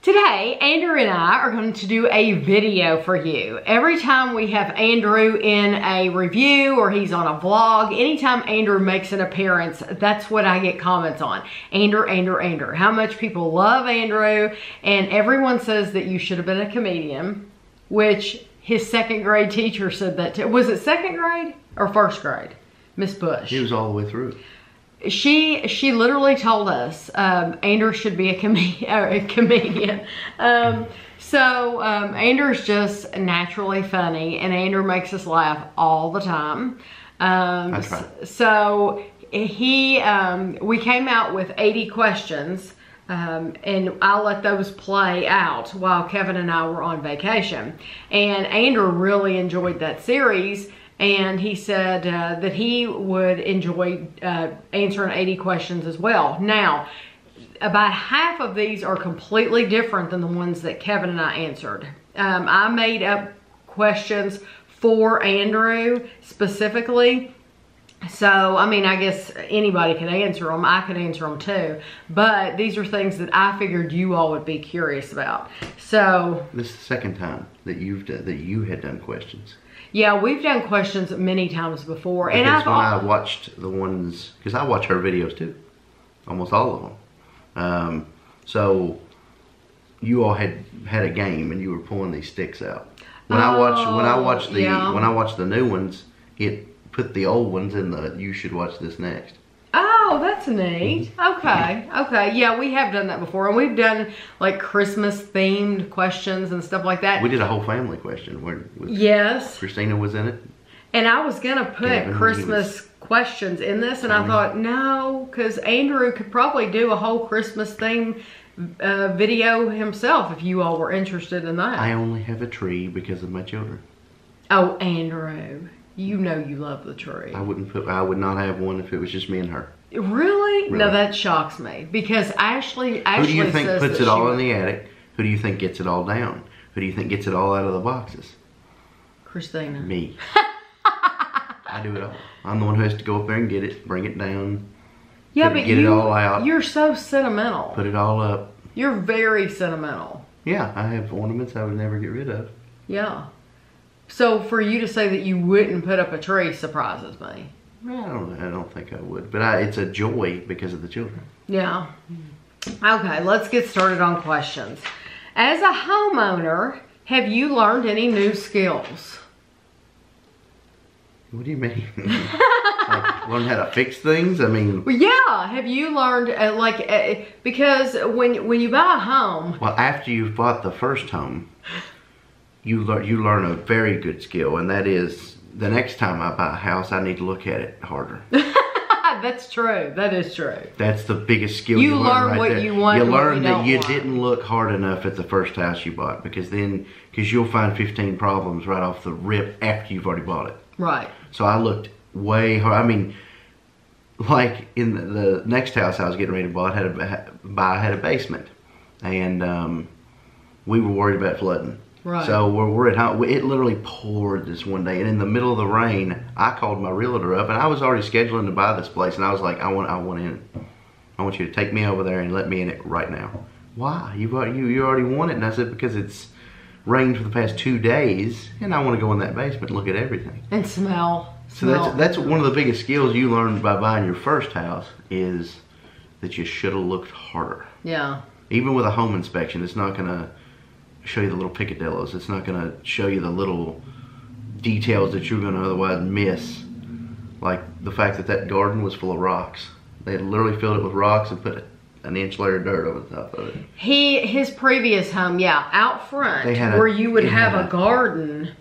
Today, Andrew and I are going to do a video for you. Every time we have Andrew in a review or he's on a vlog, anytime Andrew makes an appearance, that's what I get comments on. Andrew. How much people love Andrew, and everyone says that you should have been a comedian, which his second grade teacher said that too. Was it second grade or first grade? Miss Bush. He was all the way through. She literally told us Andrew should be a comedian. Andrew's just naturally funny, and Andrew makes us laugh all the time. That's right. So we came out with 80 questions, and I'll let those play out while Kevin and I were on vacation. And Andrew really enjoyed that series. And he said that he would enjoy answering 80 questions as well. Now, about half of these are completely different than the ones that Kevin and I answered. I made up questions for Andrew specifically. So, I mean, I guess anybody could answer them. I could answer them too. But these are things that I figured you all would be curious about. So, this is the second time that you had done questions. Yeah, we've done questions many times before. Because and I watched the ones, because I watch her videos too, almost all of them. So you all had a game and you were pulling these sticks out. When I watched the new ones, it put the old ones in the "you should watch this next." Oh, that's neat. Okay. Yeah, we have done that before. And we've done like Christmas themed questions and stuff like that. We did a whole family question where yes, Christina was in it. And I was going to put Christmas questions in this, and I thought, no, because Andrew could probably do a whole Christmas theme video himself if you all were interested in that. I only have a tree because of my children. Oh, Andrew. You know you love the tree. I would not have one if it was just me and her. Really? No, that shocks me because Ashley who do you think puts it all in the attic? Who do you think gets it all down? Who do you think gets it all out of the boxes? Christina. Me. I do it all. I'm the one who has to go up there and get it, bring it down. Yeah, but get it all out. You're so sentimental. Put it all up. You're very sentimental. Yeah, I have ornaments I would never get rid of. Yeah. So for you to say that you wouldn't put up a tree surprises me. I don't think I would, but it's a joy because of the children. Yeah. Okay, let's get started on questions. As a homeowner, have you learned any new skills? What do you mean? Like learn how to fix things? I mean. Well, yeah. Have you learned because when you buy a home. Well, after you've bought the first home. You learn a very good skill, and that is the next time I buy a house, I need to look at it harder. That's true. That is true. That's the biggest skill you learn right what there. You want. You learn that you didn't look hard enough at the first house you bought because you'll find 15 problems right off the rip after you've already bought it. Right. So I looked way hard. I mean, like in the next house I was getting ready to buy had a basement, and we were worried about flooding. Right. So we're at home. It literally poured this one day, and in the middle of the rain, I called my realtor up, and I was already scheduling to buy this place, and I was like, I want in. I want you to take me over there and let me in it right now. Why? You already want it, and I said because it's rained for the past 2 days, and I want to go in that basement and look at everything and smell. So that's one of the biggest skills you learn by buying your first house is that you should have looked harder. Yeah. Even with a home inspection, it's not gonna show you the little picadillos. It's not going to show you the little details that you're going to otherwise miss. Like the fact that garden was full of rocks. They had literally filled it with rocks and put an inch layer of dirt over the top of it. His previous home, yeah, out front where you would have a garden,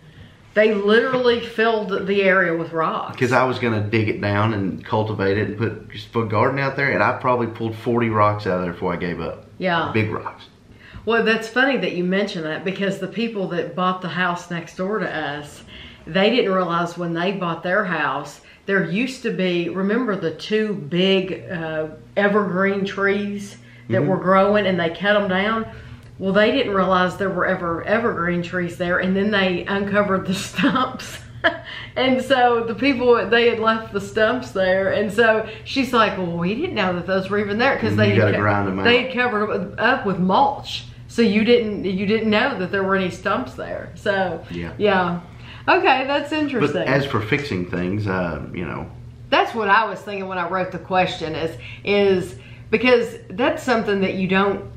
they literally filled the area with rocks. Because I was going to dig it down and cultivate it and put a garden out there, and I probably pulled 40 rocks out of there before I gave up. Yeah. Big rocks. Well, that's funny that you mention that because the people that bought the house next door to us, they didn't realize when they bought their house, there used to be, remember the two big evergreen trees that were growing and they cut them down? Well, they didn't realize there were evergreen trees there, and then they uncovered the stumps. And so the people, they had left the stumps there, and so she's like, well, we didn't know that those were even there because they had covered up with mulch. So you didn't know that there were any stumps there. So yeah. Okay, that's interesting. But as for fixing things, you know, that's what I was thinking when I wrote the question. Is because that's something that you don't.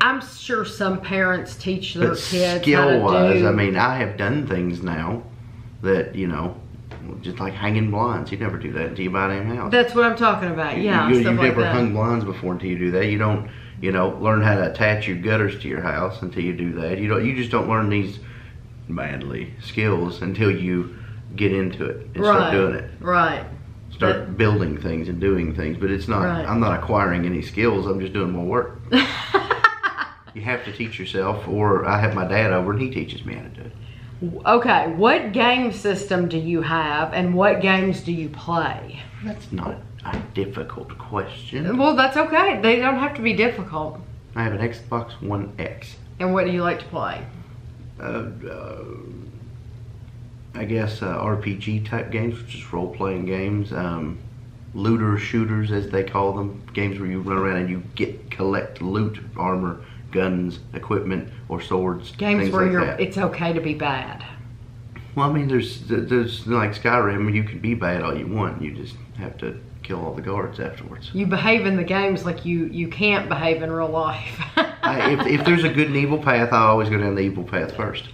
I'm sure some parents teach their kids skill-wise, I mean, I have done things now that, you know, just like hanging blinds. You never do that until you buy a damn house. That's what I'm talking about. Yeah, you've stuff like never that. hung blinds before until you do that. You don't, you know, learn how to attach your gutters to your house until you do that. You just don't learn these manly skills until you get into it and start doing it. Right. Start building things and doing things. But it's not. Right. I'm not acquiring any skills. I'm just doing more work. You have to teach yourself, or I have my dad over and he teaches me how to do it. Okay, what game system do you have and what games do you play? That's not a difficult question. Well, that's okay. They don't have to be difficult. I have an Xbox One X. And what do you like to play? I guess RPG type games, which is role-playing games. Looter shooters, as they call them. Games where you run around and you collect loot, armor, guns, equipment, or swords. Games things where like that. it's okay to be bad. Well, I mean, there's like Skyrim, you can be bad all you want. You just have to kill all the guards afterwards. You behave in the games like you can't behave in real life. If there's a good and evil path, I always go down the evil path first.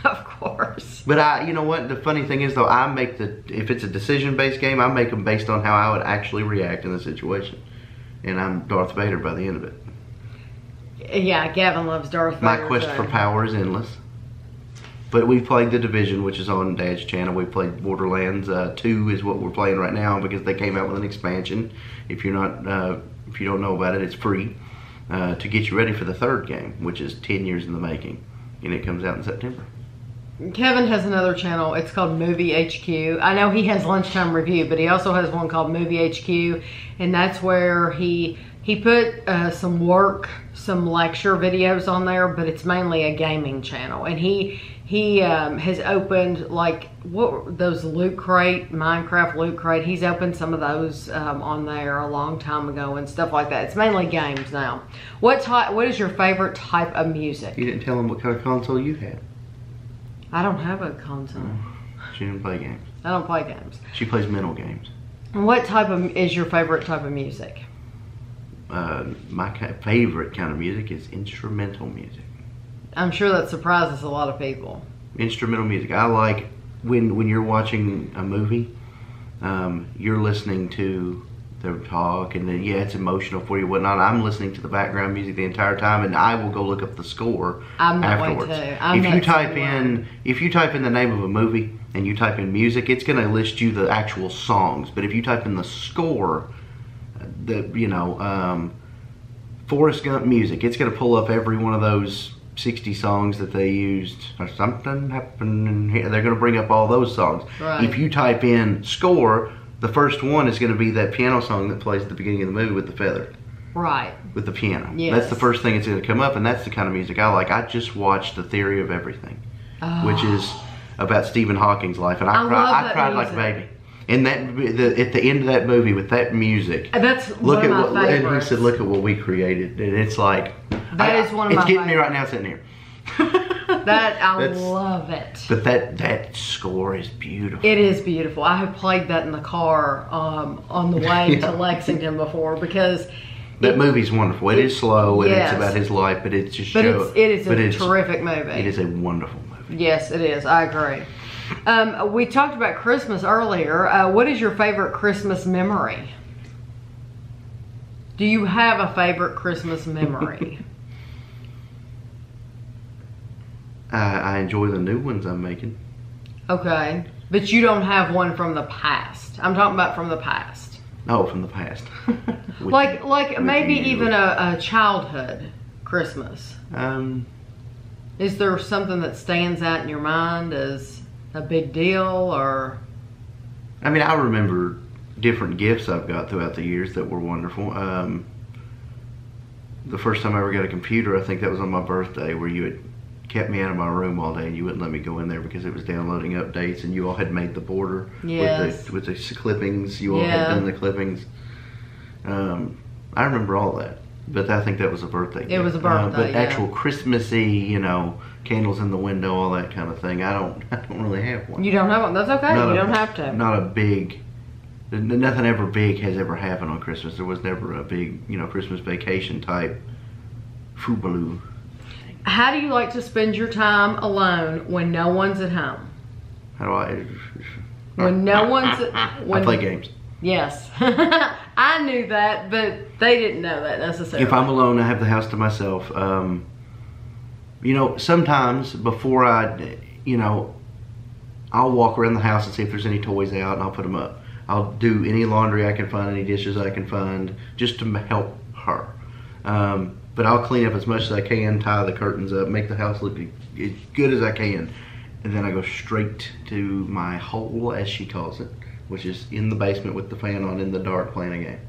Of course. But you know what? The funny thing is, though, if it's a decision-based game, I make them based on how I would actually react in the situation. And I'm Darth Vader by the end of it. Yeah, Gavin loves Darth Vader. My quest for power is endless. But we played The Division, which is on Dad's channel. We played Borderlands 2 is what we're playing right now because they came out with an expansion. If you don't know about it, it's free to get you ready for the third game, which is 10 years in the making, and it comes out in September. Kevin has another channel. It's called Movie HQ. I know he has Lunchtime Review, but he also has one called Movie HQ, and that's where he put some lecture videos on there, but it's mainly a gaming channel. And he has opened like those Loot Crate, Minecraft Loot Crate. He's opened some of those on there a long time ago and stuff like that. It's mainly games now. What is your favorite type of music? You didn't tell him what kind of console you had. I don't have a console. She didn't play games. I don't play games. She plays mental games. And what is your favorite type of music? My favorite kind of music is instrumental music. I'm sure that surprises a lot of people. Instrumental music. I like when you're watching a movie, you're listening to the talk, and then it's emotional for you, whatnot. I'm listening to the background music the entire time, and I will go look up the score afterwards. If you type in the name of a movie and you type in music, it's going to list you the actual songs. But if you type in the score, Forrest Gump music, it's going to pull up every one of those 60 songs that they used, or something happened here. They're going to bring up all those songs. Right. If you type in score, the first one is going to be that piano song that plays at the beginning of the movie with the feather. Right. With the piano. Yes. That's the first thing that's going to come up, and that's the kind of music I like. I just watched The Theory of Everything, which is about Stephen Hawking's life, and I cried like a baby. And at the end of that movie with that music, that's one of my favorites. And he said, "Look at what we created," and it's like that is one of my favorites. It's getting me right now sitting here. I love it. But that score is beautiful. It is beautiful. I have played that in the car on the way to Lexington before because that movie's wonderful. It is slow and it's about his life, but it's just it is a terrific movie. It is a wonderful movie. Yes, it is. I agree. We talked about Christmas earlier. What is your favorite Christmas memory? Do you have a favorite Christmas memory? I enjoy the new ones I'm making. Okay. But you don't have one from the past. I'm talking about from the past. Oh, from the past. like maybe even a childhood Christmas. Is there something that stands out in your mind as a big deal, or? I mean, I remember different gifts I've got throughout the years that were wonderful. The first time I ever got a computer, I think that was on my birthday, where you had kept me out of my room all day and you wouldn't let me go in there because it was downloading updates, and you all had made the border with the clippings. You all had done the clippings. I remember all that. But I think that was a birthday gift. It was a birthday, but actual Christmassy, you know, candles in the window, all that kind of thing. I don't really have one. You don't have one? That's okay. You don't have to. Not a big. Nothing ever big has ever happened on Christmas. There was never a big, you know, Christmas vacation type foobaloo. How do you like to spend your time alone when no one's at home? How do I? When no one's... I play games. Yes. I knew that, but they didn't know that necessarily. If I'm alone, I have the house to myself. You know, sometimes before you know, I'll walk around the house and see if there's any toys out, and I'll put them up. I'll do any laundry I can find, any dishes I can find, just to help her. But I'll clean up as much as I can, tie the curtains up, make the house look as good as I can. And then I go straight to my hole, as she calls it, which is in the basement with the fan on in the dark playing a game.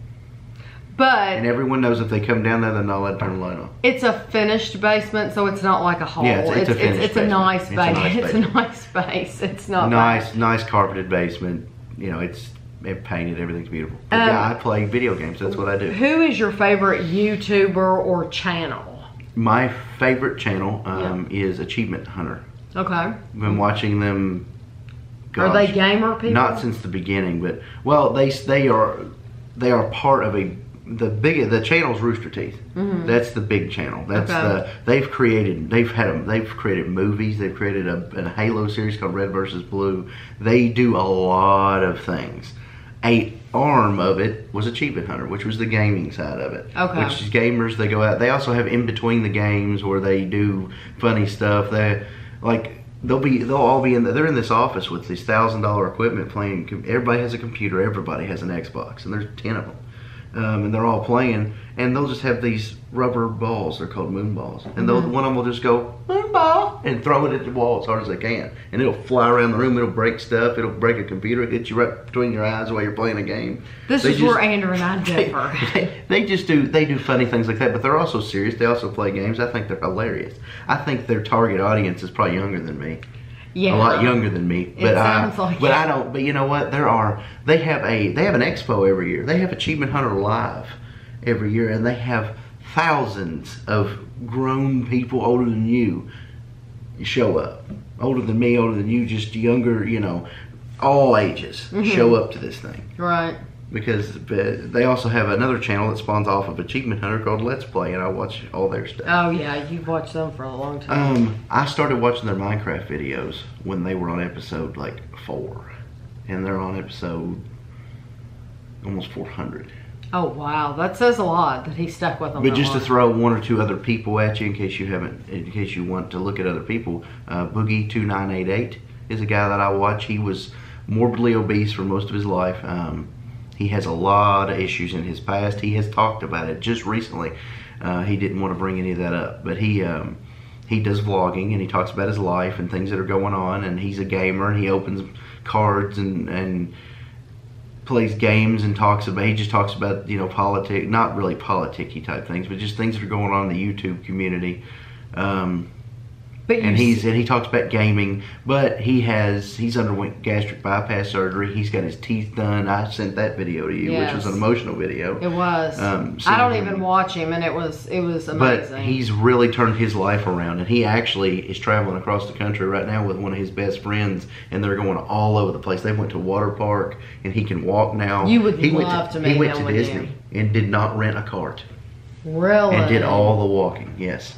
And everyone knows if they come down there, they're not allowed to turn the light on. It's a finished basement, so it's not like a hole. Yeah, it's a finished it's a nice basement. It's a nice space. It's not nice carpeted basement. You know, it's painted. Everything's beautiful. But yeah, I play video games. That's what I do. Who is your favorite YouTuber or channel? My favorite channel is Achievement Hunter. Okay. I've been watching them. Gosh, are they gamer people? Not since the beginning, but well, they are part of the channel's Rooster Teeth. Mm-hmm. That's the big channel. That's they've created movies. They've created a Halo series called Red vs. Blue. They do a lot of things. A arm of it was Achievement Hunter, which was the gaming side of it. Okay. Which is gamers, they go out. They also have in between the games where they do funny stuff. They'll all be they're in this office with this $1,000 equipment playing. Everybody has a computer. Everybody has an Xbox, and there's 10 of them. And they're all playing, and they'll just have these rubber balls. They're called moon balls, and one of them will just go moon ball and throw it at the wall as hard as they can, and it'll fly around the room. It'll break stuff. It'll break a computer. It hits you right between your eyes while you're playing a game. This is where Andrew and I differ. They do funny things like that, but they're also serious. They also play games. I think they're hilarious. I think their target audience is probably younger than me. Yeah. A lot younger than me, but I don't. But you know what? They have an expo every year. They have Achievement Hunter Live every year, and they have thousands of grown people older than you show up. Older than me, older than you, just younger. You know, all ages show up to this thing. Right. Because they also have another channel that spawns off of Achievement Hunter called Let's Play, and I watch all their stuff. Oh yeah, you've watched them for a long time. I started watching their Minecraft videos when they were on episode 4, and they're on episode almost 400. Oh wow, that says a lot that he stuck with them. But just to throw one or two other people at you, in case you want to look at other people, Boogie2988 is a guy that I watch. He was morbidly obese for most of his life. He has a lot of issues in his past. He has talked about it just recently. He didn't want to bring any of that up, but he does vlogging, and he talks about his life and things that are going on, and he's a gamer, and he opens cards and plays games and he just talks about, you know, not really politic-y type things, but just things that are going on in the YouTube community. And he talks about gaming, but he's underwent gastric bypass surgery. He's got his teeth done. I sent that video to you, which was an emotional video. It was. I don't even watch him, and it was amazing. But he's really turned his life around, and he actually is traveling across the country right now with one of his best friends, and they're going all over the place. They went to a water park, and he can walk now. You would love to meet him. He went to Disney and did not rent a cart. Really? And did all the walking. Yes.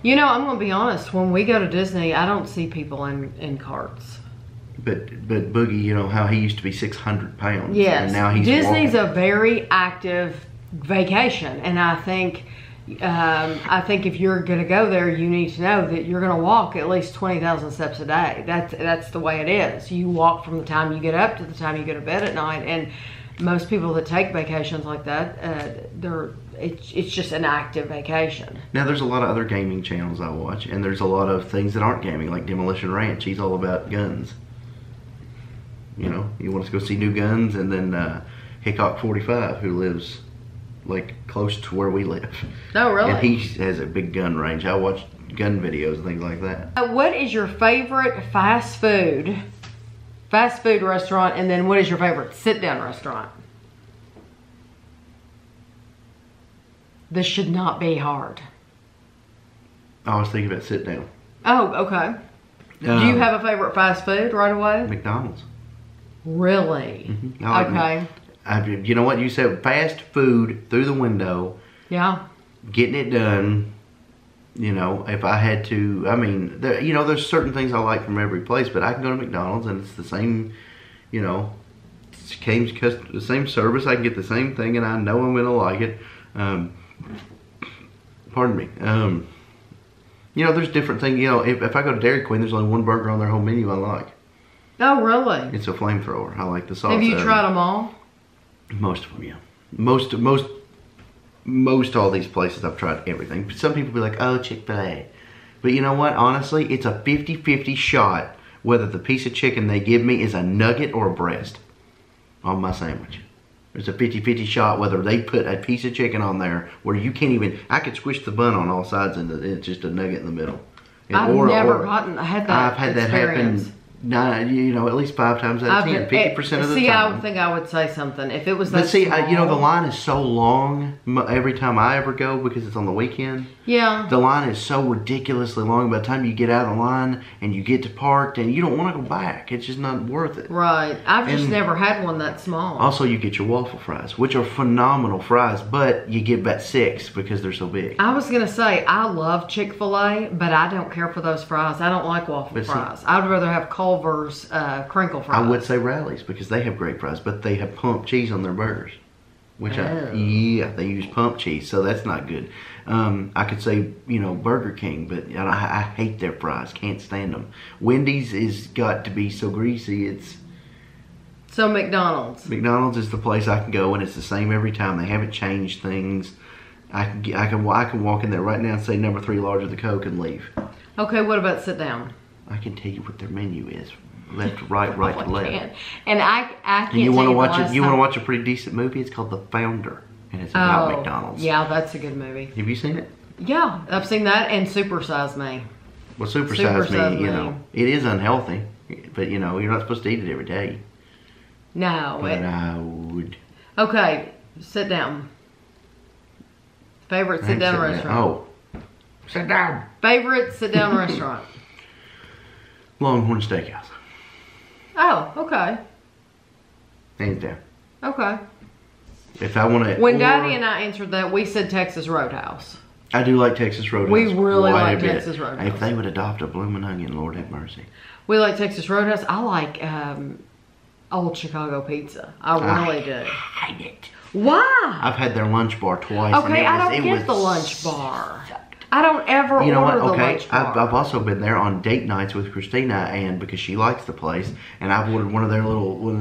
You know, I'm going to be honest. When we go to Disney, I don't see people in carts. But Boogie, you know how he used to be 600 pounds. Yes. And now he's Disney's walking. a very active vacation, and I think if you're going to go there, you need to know that you're going to walk at least 20,000 steps a day. That's the way it is. You walk from the time you get up to the time you go to bed at night, and most people that take vacations like that, it's just an active vacation. Now, there's a lot of other gaming channels I watch, and there's a lot of things that aren't gaming, like Demolition Ranch. He's all about guns. You know, you want to go see new guns, and then Hickok 45, who lives like close to where we live. Oh, really? And he has a big gun range. I watch gun videos and things like that. What is your favorite fast food restaurant, and then what is your favorite sit-down restaurant? This should not be hard. I was thinking about sit down. Oh, okay. Do you have a favorite fast food right away? McDonald's. Really? Mm-hmm. Okay. You know what? You said fast food through the window. Yeah. Getting it done. You know, if I had to, I mean, there's certain things I like from every place, but I can go to McDonald's and it's the same, you know, the same service. I can get the same thing and I know I'm going to like it. Pardon me. You know, there's different things. You know, if I go to Dairy Queen, there's only one burger on their whole menu I like. Oh, really? It's a flamethrower. I like the sauce. Have you tried them all? Most of them, yeah. Most all these places I've tried everything. Some people be like, oh, Chick-fil-A. But you know what? Honestly, it's a 50-50 shot whether the piece of chicken they give me is a nugget or a breast on my sandwich. There's a 50-50 shot whether they put a piece of chicken on there where you can't even, I could squish the bun on all sides and it's just a nugget in the middle. I've never had that I've had that experience. happen. You know, at least 5 times out of 10, 50% of the time. See, I would think I would say something if it was that. But see, small. you know, the line is so long every time I ever go because it's on the weekend. Yeah. The line is so ridiculously long. By the time you get out of the line and you get to parked and you don't want to go back, it's just not worth it. Right. I've just never had one that small. Also, you get your waffle fries, which are phenomenal fries, but you get about 6 because they're so big. I was gonna say I love Chick-fil-A, but I don't care for those fries. I don't like waffle fries. I'd rather have Culver's crinkle fries. I would say Rally's because they have great fries, but they have pumped cheese on their burgers. Which they use pump cheese, so that's not good. I could say, you know, Burger King, but I hate their fries. Can't stand them. Wendy's is got to be so greasy. So McDonald's. McDonald's is the place I can go, and it's the same every time. They haven't changed things. I can walk in there right now and say number 3 large of the Coke and leave. Okay, what about sit down? I can tell you what their menu is. Left to right, right to left. And I can't. And you want to watch it? You want to watch a pretty decent movie? It's called The Founder, and it's about McDonald's. Yeah, that's a good movie. Have you seen it? Yeah, I've seen that and Super Size Me. Well, Super Size Me, you know, it is unhealthy, but you know, you're not supposed to eat it every day. No. But I would. Okay, sit down. Favorite sit down restaurant? Oh, sit down. Favorite sit down restaurant? Longhorn Steakhouse. Oh, okay. Hands down. Okay. If I want to. When Daddy and I answered that, we said Texas Roadhouse. I do like Texas Roadhouse. We really like Texas Roadhouse. If they would adopt a bloomin' onion, Lord have mercy. We like Texas Roadhouse. I like Old Chicago Pizza. I really do. I hate it. Why? I've had their lunch bar twice. Okay, I don't get the lunch bar. I don't ever order the lunch bar. I've also been there on date nights with Christina, and because she likes the place, and I've ordered one of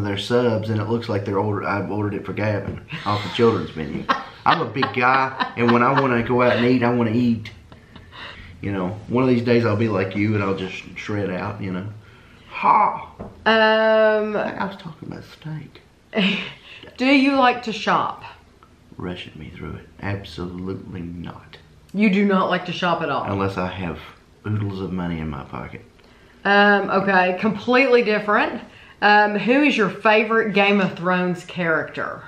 their subs, and it looks like I've ordered it for Gavin off the children's menu. I'm a big guy, and when I want to go out and eat, I want to eat. You know, one of these days I'll be like you, and I'll just shred out. You know. Ha. I was talking about steak. Do you like to shop? Rushing me through it. Absolutely not. You do not like to shop at all? Unless I have oodles of money in my pocket. Okay, completely different. Who is your favorite Game of Thrones character?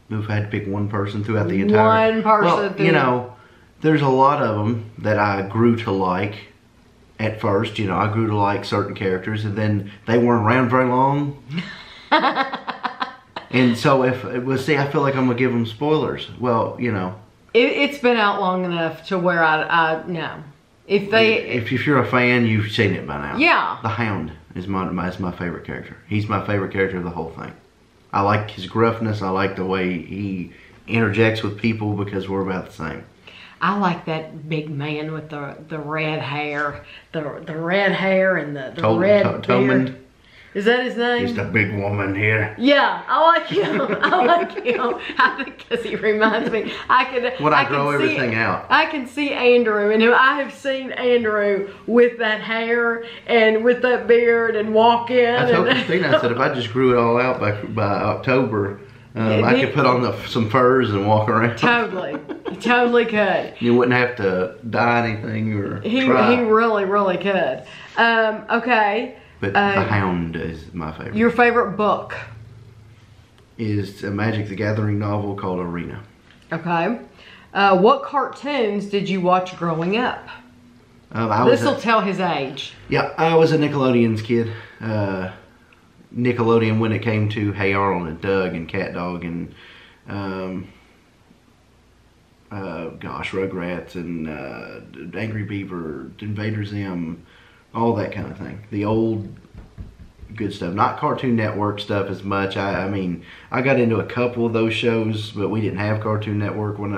If I had to pick one person throughout the entire... One person. Well, you know, there's a lot of them that I grew to like at first. You know, I grew to like certain characters, and then they weren't around very long. And so I feel like I'm going to give them spoilers. Well, you know... It's been out long enough to where I know. If you're a fan, you've seen it by now. Yeah. The Hound is my favorite character. He's my favorite character of the whole thing. I like his gruffness. I like the way he interjects with people because we're about the same. I like that big man with the red hair, the red hair and the red beard. Is that his name? He's the big woman here. Yeah, I like him. I like him. I think because he reminds me. When I grow everything out. I can see Andrew, and I have seen Andrew with that hair and with that beard and walk in. I told Christina, I said, if I just grew it all out by October, I could put on some furs and walk around. Totally could. You wouldn't have to dye anything or try. He really, really could. Okay. But The Hound is my favorite. Your favorite book? Is a Magic the Gathering novel called Arena. Okay. What cartoons did you watch growing up? This will tell his age. Yeah, I was a Nickelodeon's kid. Nickelodeon when it came to Hey Arnold and Doug and Cat Dog and Rugrats and Angry Beaver, Invader Zim, all that kind of thing. The old good stuff, not Cartoon Network stuff as much. I mean, I got into a couple of those shows, but we didn't have Cartoon Network when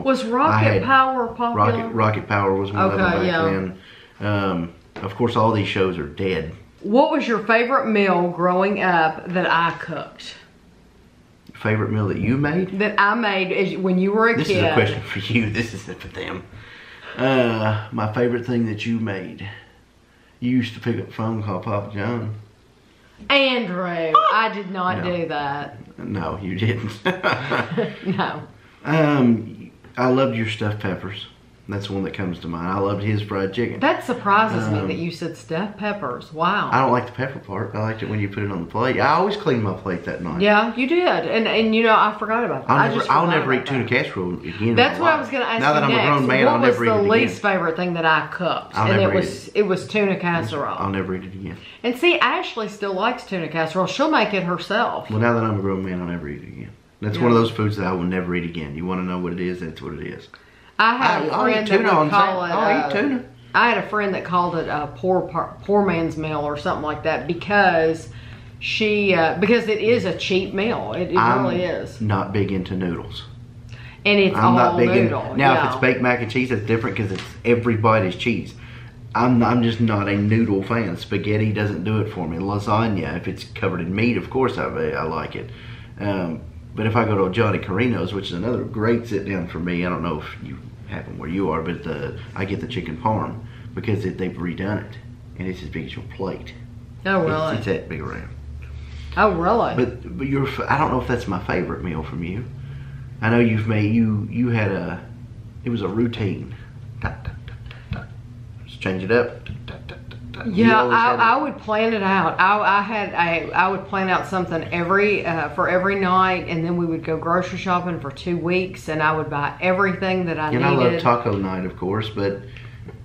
Was Rocket Power popular? Rocket Power was one of them back then. Of course, all these shows are dead. What was your favorite meal growing up that I cooked? Favorite meal that you made? That I made when you were a kid. This is a question for you. This isn't for them. My favorite thing that you made. You used to pick up the phone and call Papa John. Andrew, I did not do that. No, you didn't. No. I loved your stuffed peppers. That's the one that comes to mind. I loved his fried chicken. That surprises me that you said stuffed peppers. Wow. I don't like the pepper part. I liked it when you put it on the plate. I always clean my plate that night. Yeah, you did. And I forgot about that. I'll never eat tuna casserole again. That's what I was going to ask you now that I'm next. a grown man, I'll never eat it again. What was the least favorite thing that I cooked? It was tuna casserole. I'll never eat it again. And see, Ashley still likes tuna casserole. She'll make it herself. Well, now that I'm a grown man, I'll never eat it again. That's one of those foods that I will never eat again. You want to know what it is? That's what it is. I had a friend that would call it. I'll eat tuna. I had a friend that called it a poor man's meal or something like that because because it is a cheap meal. It really is. Not big into noodles. And it's all noodle. Now, if it's baked mac and cheese, that's different because it's everybody's cheese. I'm just not a noodle fan. Spaghetti doesn't do it for me. Lasagna, if it's covered in meat, of course I like it. But if I go to Johnny Carino's, which is another great sit down for me, I don't know if you have them where you are, but I get the chicken parm because they've redone it and it's as big as your plate. Oh really? It's that big around. Oh really? But I don't know if that's my favorite meal from you. I know you've made you had it was a routine. Just change it up. Yeah, I would plan it out. I would plan out something for every night, and then we would go grocery shopping for 2 weeks, and I would buy everything that I needed. And I love taco night, of course, but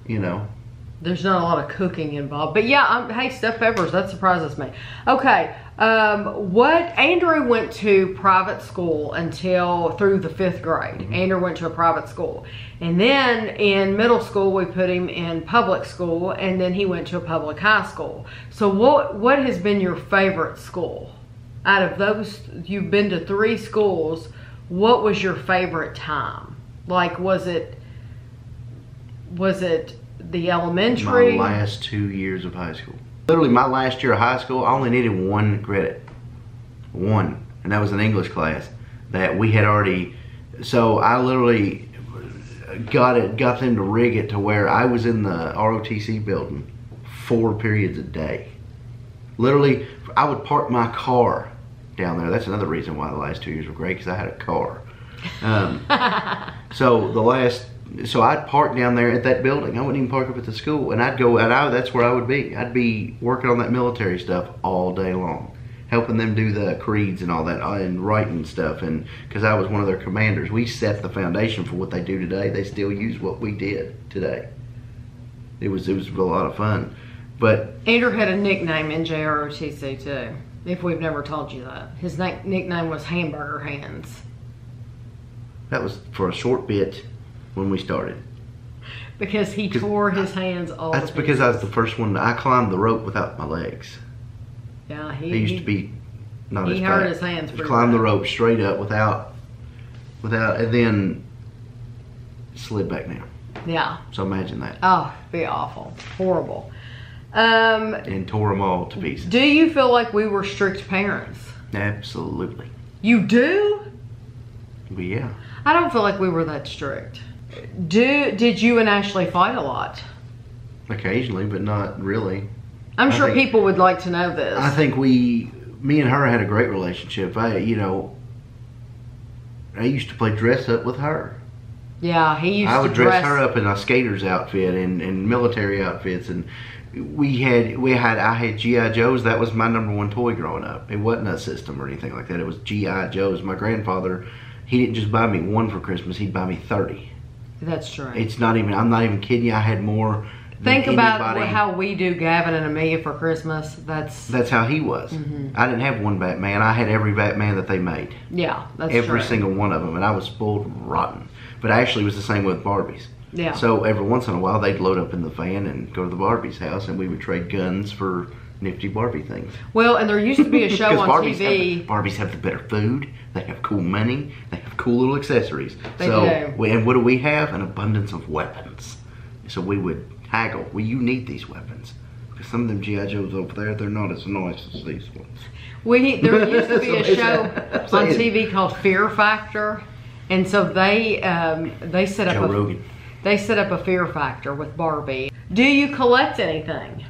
there's not a lot of cooking involved. But yeah, hey, stuffed peppers, that surprises me. Okay, Andrew went to private school through the 5th grade. Mm-hmm. Andrew went to a private school. And then in middle school, we put him in public school, and then he went to a public high school. So what has been your favorite school? Out of those, you've been to 3 schools, what was your favorite time? Like, was it the elementary? My last 2 years of high school. Literally, my last year of high school, I only needed 1 credit. 1. And that was an English class that we had already. So I literally got them to rig it to where I was in the ROTC building 4 periods a day. Literally, I would park my car down there. That's another reason why the last 2 years were great, because I had a car. So I'd park down there at that building. I wouldn't even park up at the school, and that's where I would be. I'd be working on that military stuff all day long, helping them do the creeds and all that, and writing stuff. And because I was one of their commanders, we set the foundation for what they do today. They still use what we did today. It was a lot of fun. But Andrew had a nickname in JROTC too. If we've never told you that, his nickname was Hamburger Hands. That was for a short bit. When we started. Because he tore his hands all the That's because I was the first one. I climbed the rope without my legs. Yeah, he used to be not as bad. He hurt his hands pretty bad. Climbed the rope straight up without, and then slid back down. Yeah. So imagine that. Oh, it'd be awful. Horrible. And tore them all to pieces. Do you feel like we were strict parents? Absolutely. You do? Well, yeah. I don't feel like we were that strict. Did you and Ashley fight a lot? Occasionally, but not really. I'm sure people would like to know this. I think me and her had a great relationship. I used to play dress up with her. Yeah, I would dress her up in a skater's outfit and military outfits, and I had G.I. Joes. That was my #1 toy growing up. It wasn't a system or anything like that. It was G.I. Joes. My grandfather, he didn't just buy me one for Christmas, he'd buy me 30. That's true. It's not even, I'm not even kidding you, I had more Think than about anybody. how we do Gavin and Amelia for Christmas. That's how he was. I didn't have one Batman. I had every Batman that they made. Yeah, that's every true. single one of them, and I was spoiled rotten. But actually, it was the same with Barbies. Yeah. So every once in a while, they'd load up in the van and go to the Barbie's house, and we would trade guns for nifty Barbie things. Well, and there used to be a show on TV. Barbies have the better food. They have cool money. They have cool little accessories. They do. And what do we have? An abundance of weapons. So we would haggle. Well, you need these weapons. Because some of them G.I. Joes over there, they're not as nice as these ones. There used to be a show on TV called Fear Factor, and so they set up Joe Rogan. They set up a Fear Factor with Barbie. Do you collect anything?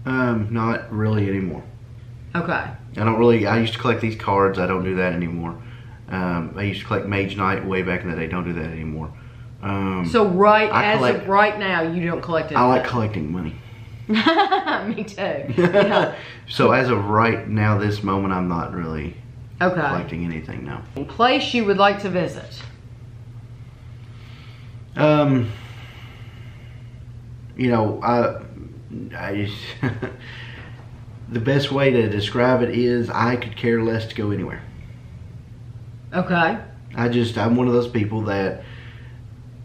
Not really anymore. Okay. I don't really. I used to collect these cards. I don't do that anymore. I used to collect Mage Knight way back in the day. Don't do that anymore. So as of right now, you don't collect anything. I like collecting money. Me too. Yeah. So as of right now, this moment, I'm not really collecting anything now. Place you would like to visit? You know, I the best way to describe it is I could care less to go anywhere. Okay. I'm one of those people that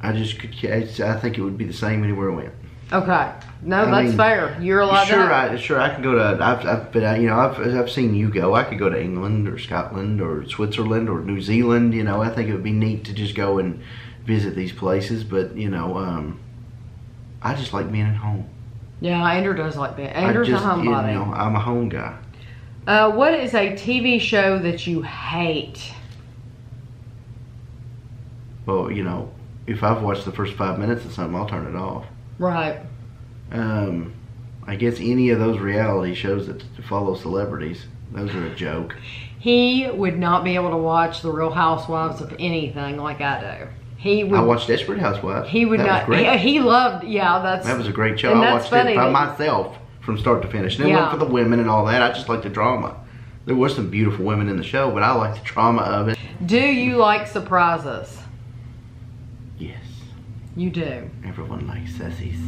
I think it would be the same anywhere I went. Okay. No, that's fair. You're allowed to. Sure, I can go to. I've seen you go. I could go to England or Scotland or Switzerland or New Zealand. You know, I think it would be neat to just go and visit these places. But you know, I just like being at home. Yeah, Andrew does like that. Andrew's a homebody. You know, I'm a home guy. What is a TV show that you hate? Well, you know, if I've watched the first 5 minutes of something, I'll turn it off. Right. I guess any of those reality shows that follow celebrities, those are a joke. He would not be able to watch The Real Housewives of anything like I do. I watched Desperate Housewives. He would not. He loved. Yeah, that was a great show. I watched it by myself from start to finish. And it wasn't for the women and all that. I just liked the drama. There were some beautiful women in the show, but I liked the drama of it. Do you like surprises? Yes. You do. Everyone likes sissies.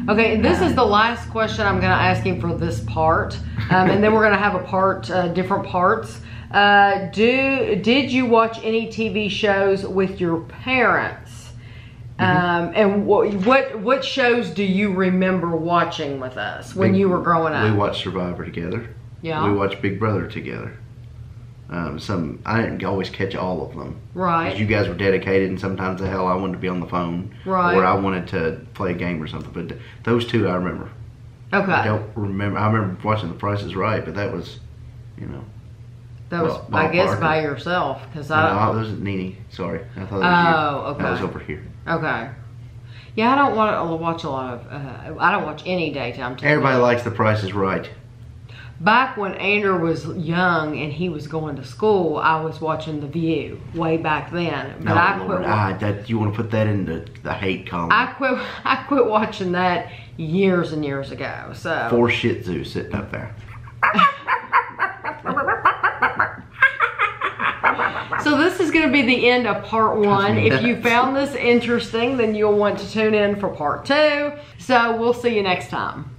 Okay, this is the last question I'm going to ask him for this part, and then we're going to have different parts. Did you watch any TV shows with your parents? And what shows do you remember watching with us when you were growing up? We watched Survivor together. Yeah. We watched Big Brother together. I didn't always catch all of them. Right. Because you guys were dedicated, and sometimes the hell I wanted to be on the phone. Right. Or I wanted to play a game or something. But those two I remember. Okay. I don't remember. I remember watching The Price is Right, but that was, you know. That was, I guess, by yourself. Cause that was Nene. Sorry. I thought that was you. Okay. That was over here. Okay. Yeah, I don't want to watch a lot of, I don't watch any daytime TV. Everybody likes The Price is Right. Back when Andrew was young and he was going to school, I was watching The View way back then. But you want to put that in the hate column. I quit watching that years and years ago. So 4 Shih Tzus sitting up there. So this is going to be the end of part 1. If you found this interesting, then you'll want to tune in for part 2. So we'll see you next time.